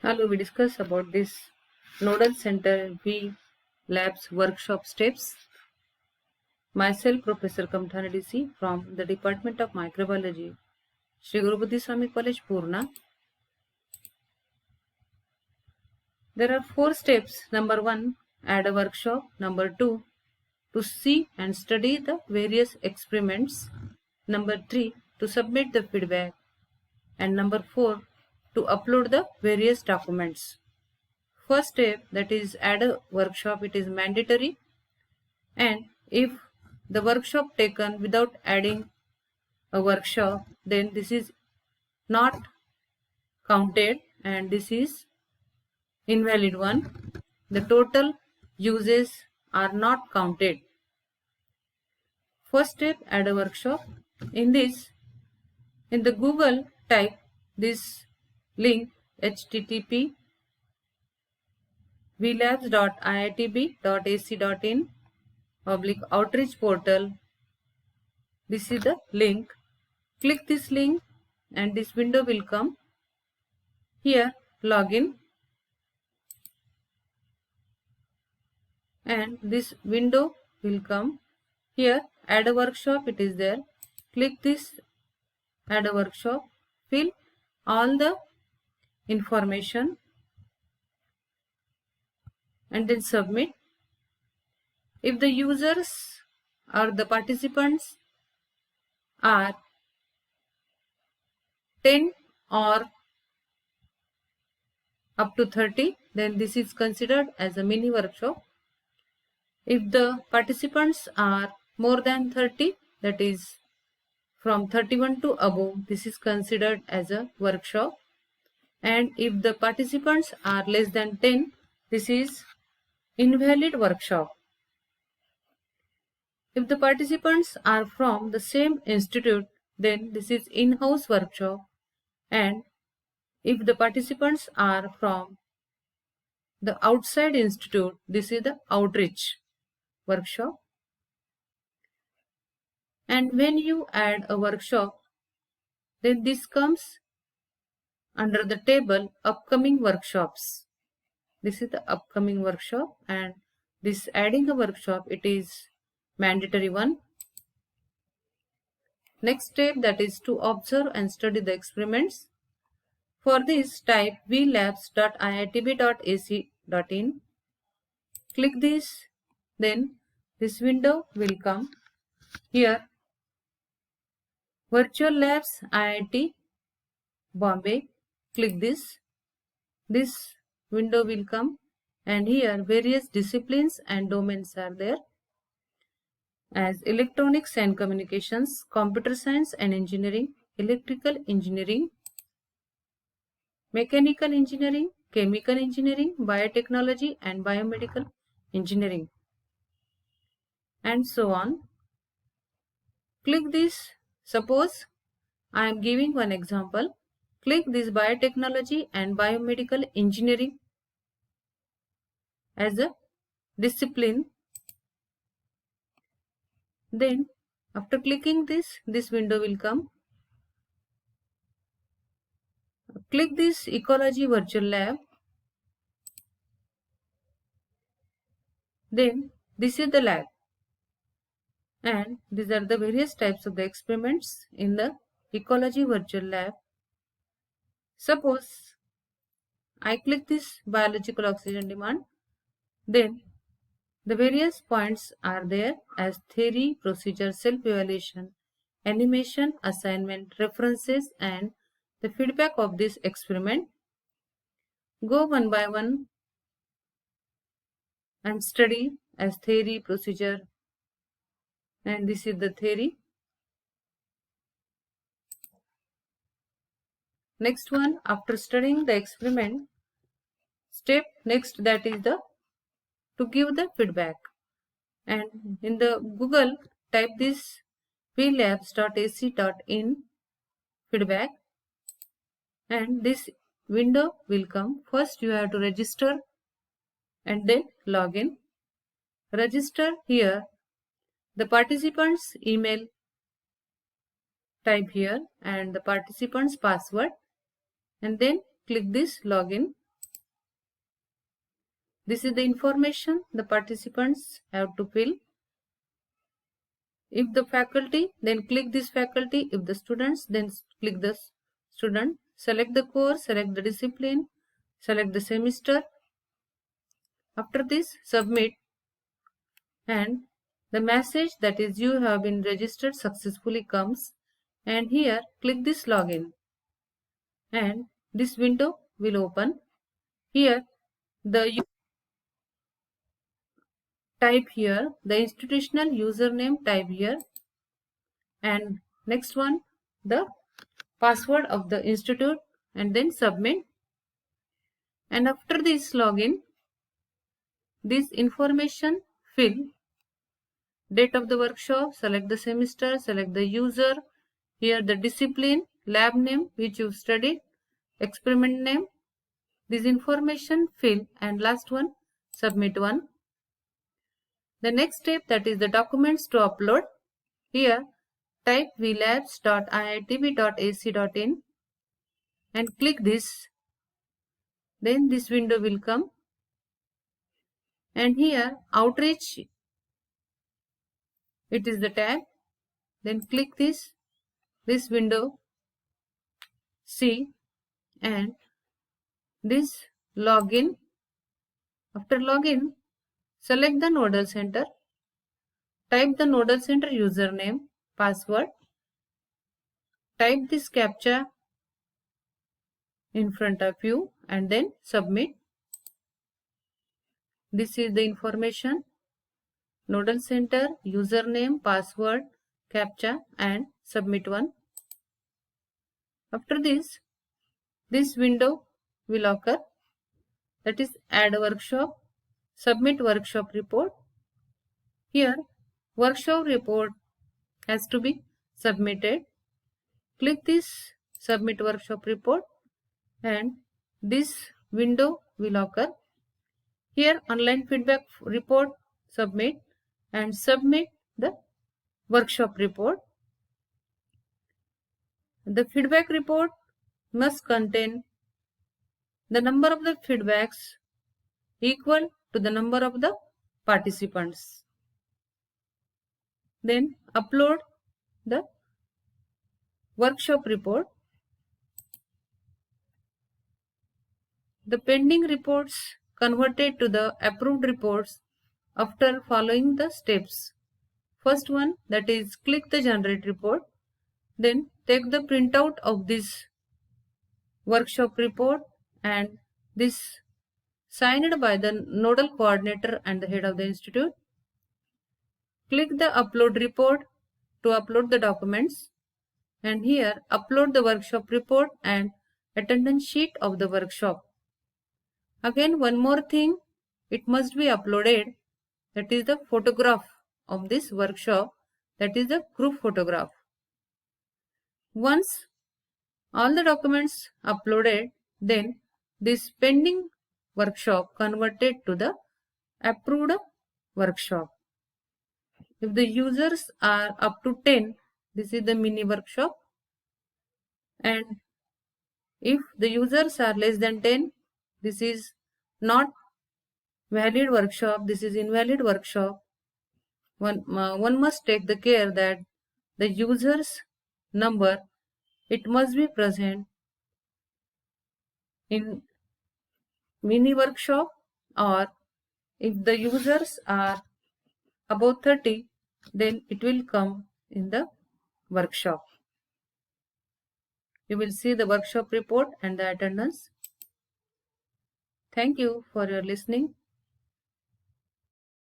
Hello, we discuss about this Nodal Center V Labs workshop steps. Myself, Professor Kamthani DC from the Department of Microbiology, Sri Guru Buddhi Swami College, Purna. There are 4 steps. Number 1, add a workshop. Number 2, to see and study the various experiments. Number 3, to submit the feedback. And number 4, to upload the various documents. First step, that is add a workshop, it is mandatory, and if the workshop taken without adding a workshop, then this is not counted and this is invalid one. The total uses are not counted. First step, add a workshop. In the Google, type this link http vlabs.iitb.ac.in /outreach portal. This is the link. Click this link and this window will come. Here, login, and this window will come. Here, add a workshop, it is there. Click this add a workshop, fill all the information and then submit. If the users or the participants are 10 or up to 30, then this is considered as a mini workshop. If the participants are more than 30, that is from 31 to above, this is considered as a workshop. And if the participants are less than 10, this is invalid workshop. If the participants are from the same institute, then this is in-house workshop. And if the participants are from the outside institute, this is the outreach workshop. And when you add a workshop, then this comes under the table upcoming workshops. This is the upcoming workshop, and this adding a workshop, it is mandatory one. Next step, that is to observe and study the experiments. For this, type vlabs.iitb.ac.in. Click this, then this window will come. Here, Virtual Labs IIT Bombay. Click this. This window will come, and here various disciplines and domains are there, as electronics and communications, computer science and engineering, electrical engineering, mechanical engineering, chemical engineering, biotechnology and biomedical engineering, and so on. Click this. Suppose I am giving one example. Click this biotechnology and biomedical engineering as a discipline. Then after clicking this window will come. Click this Ecology Virtual Lab. Then this is the lab, and these are the various types of the experiments in the Ecology Virtual Lab. Suppose I click this biological oxygen demand, then the various points are there as theory, procedure, self-evaluation, animation, assignment, references, and the feedback of this experiment. Go one by one and study as theory, procedure, and this is the theory. Next one, after studying the experiment, step next, that is the to give the feedback. And in the Google, type this vlabs.ac.in feedback, and this window will come. First you have to register and then login. Register, here the participants email type here and the participants password, and then click this login. This is the information the participants have to fill. If the faculty, then click this faculty. If the students, then click the student. Select the course, select the discipline, select the semester. After this, submit, and the message that is you have been registered successfully comes, and here click this login and this window will open. Here the type here the institutional username, type here, and next one the password of the institute, and then submit. And after this login, this information fill, date of the workshop, select the semester, select the user, here the discipline, lab name which you studied, experiment name, this information fill, and last one submit one. The next step, that is the documents to upload. Here type vlabs.iitb.ac.in and click this. Then this window will come, and here outreach, it is the tab. Then click this window, see, and this login. After login, select the nodal center, type the nodal center username, password, type this captcha in front of you, and then submit. This is the information: nodal center, username, password, captcha, and submit one. After this window will occur, that is add a workshop, submit workshop report. Here workshop report has to be submitted. Click this submit workshop report, and this window will occur. Here online feedback report, submit, and submit the workshop report. The feedback report must contain the number of the feedbacks equal to the number of the participants. Then upload the workshop report. The pending reports converted to the approved reports after following the steps. First one, that is click the generate report. Then take the printout of this workshop report, and this signed by the nodal coordinator and the head of the institute. Click the upload report to upload the documents, and here upload the workshop report and attendance sheet of the workshop. Again, one more thing, it must be uploaded, that is the photograph of this workshop, that is the group photograph. Once all the documents uploaded, then this pending workshop converted to the approved workshop. If the users are up to 10, this is the mini workshop, and if the users are less than 10, this is not valid workshop, this is invalid workshop. One must take the care that the users number, it must be present in mini workshop, or if the users are above 30, then it will come in the workshop. You will see the workshop report and the attendance. Thank you for your listening.